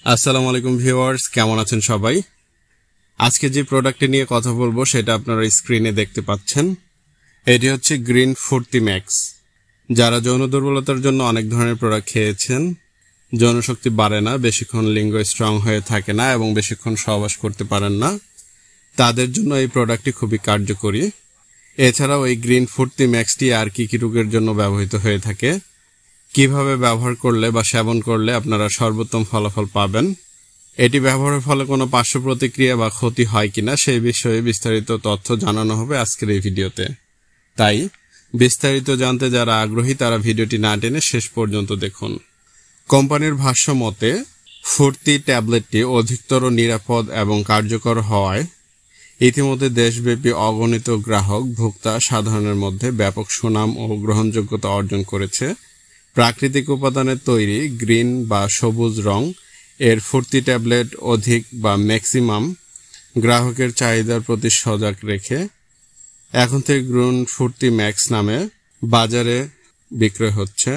আসসালামু আলাইকুম ভিউয়ার্স, কেমন আছেন সবাই? আজকে যে প্রোডাক্টটি নিয়ে কথা বলবো সেটা আপনারা স্ক্রিনে দেখতে পাচ্ছেন। এটি হচ্ছে গ্রিন ফুর্তি ম্যাক্স। যারা যৌন দুর্বলতার জন্য অনেক ধরনের প্রোডাক্ট খেয়েছেন, যৌনশক্তি বাড়ে না, বেশিক্ষণ লিঙ্গ স্ট্রং হয়ে থাকে না এবং বেশিক্ষণ সহবাস করতে পারেন না, তাদের জন্য এই প্রোডাক্টটি খুবই কার্যকরী। এছাড়াও এই গ্রিন ফুর্তি ম্যাক্সটি আর কি কি রোগের জন্য ব্যবহৃত হয়ে থাকে, কিভাবে ব্যবহার করলে বা সেবন করলে আপনারা সর্বোত্তম ফলাফল পাবেন, এটি ব্যবহারের ফলে কোনো পার্শ্ব প্রতিক্রিয়া বা ক্ষতি হয় কিনা সেই বিষয়ে বিস্তারিত তথ্য জানানো হবে আজকের এই ভিডিওতে। তাই বিস্তারিত জানতে যারা আগ্রহী তারা ভিডিওটি না টেনে শেষ পর্যন্ত দেখুন। কোম্পানির ভাষ্য মতে ফুর্তি ট্যাবলেটটি অধিকতর নিরাপদ এবং কার্যকর হওয়ায় ইতিমধ্যে দেশব্যাপী অগণিত গ্রাহক ভোক্তা সাধারণের মধ্যে ব্যাপক সুনাম ও গ্রহণযোগ্যতা অর্জন করেছে। প্রাকৃতিক উপাদানের তৈরি গ্রিন বা সবুজ রং এর ফুর্তি ট্যাবলেট অধিক বা ম্যাক্সিমাম গ্রাহকের চাহিদার প্রতি সজাগ রেখে এখন থেকে গ্রিন ফুর্তি ম্যাক্স নামে বাজারে বিক্রয় হচ্ছে।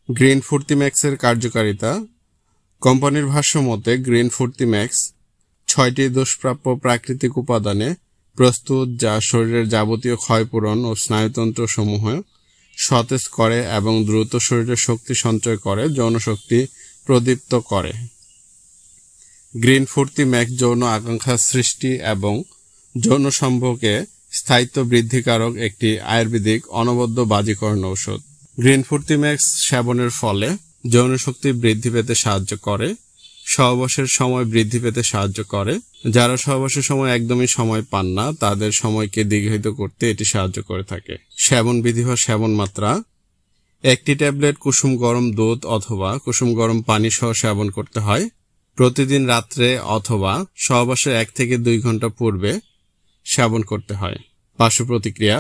গ্রিন ফুর্তি ম্যাক্সের কার্যকারিতা। কোম্পানির ভাষ্য মতে গ্রিন ফুর্তি ম্যাক্স 6টি দুষ্প্রাপ্য প্রাকৃতিক উপাদানে প্রস্তুত, যা শরীরের যাবতীয় ক্ষয়পূরণ ও স্নায়ুতন্ত্র সমূহ সতেজ করে এবং দ্রুত শরীরে শক্তি সঞ্চয় করে, যৌনশক্তি প্রদীপ্ত করে। গ্রিন ফুর্তি ম্যাক্স যৌন আকাঙ্ক্ষা সৃষ্টি এবং যৌন সম্ভোগে স্থায়িত্ব বৃদ্ধিকারক একটি আয়ুর্বেদিক অনবদ্য বাজিকরণ ঔষধ। গ্রিন ফুর্তি ম্যাক্স সেবনের ফলে যৌনশক্তি বৃদ্ধি পেতে সাহায্য করে, সহবাসের সময় বৃদ্ধি পেতে সাহায্য করে। যারা সহবাসের সময় একদমই সময় পান না তাদের সময়কে দীর্ঘায়িত করতে এটি সাহায্য করে থাকে। সেবন বিধি বা সেবন মাত্রা। একটি ট্যাবলেট কুসুম গরম দুধ অথবা কুসুম গরম পানি সহ সেবন করতে হয়। প্রতিদিন রাত্রে অথবা সহবাসের 1 থেকে 2 ঘন্টা পূর্বে সেবন করতে হয়। পার্শ্ব প্রতিক্রিয়া।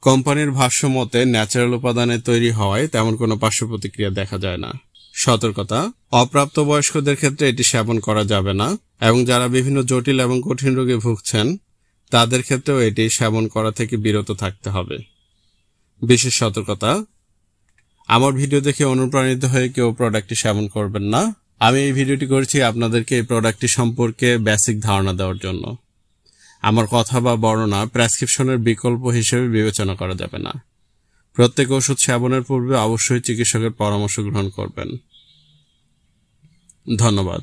কোম্পানির ভাষ্য মতে ন্যাচারাল উপাদানে তৈরি হওয়ায় তেমন কোনো পার্শ্ব প্রতিক্রিয়া দেখা যায় না। সতর্কতা। অপ্রাপ্তবয়স্কদের ক্ষেত্রে এটি সেবন করা যাবে না এবং যারা বিভিন্ন জটিল এবং কঠিন রোগে ভুগছেন তাদের ক্ষেত্রেও এটি সেবন করা থেকে বিরত থাকতে হবে। বিশেষ সতর্কতা। আমার ভিডিও দেখে অনুপ্রাণিত হয়ে কেউ প্রোডাক্টটি সেবন করবেন না। আমি এই ভিডিওটি করেছি আপনাদেরকে এই প্রোডাক্টটি সম্পর্কে বেসিক ধারণা দেওয়ার জন্য। আমার কথা বা বর্ণনা প্রেসক্রিপশনের বিকল্প হিসেবে বিবেচনা করা যাবে না। প্রত্যেক ওষুধ সেবনের পূর্বে অবশ্যই চিকিৎসকের পরামর্শ গ্রহণ করবেন। ধন্যবাদ।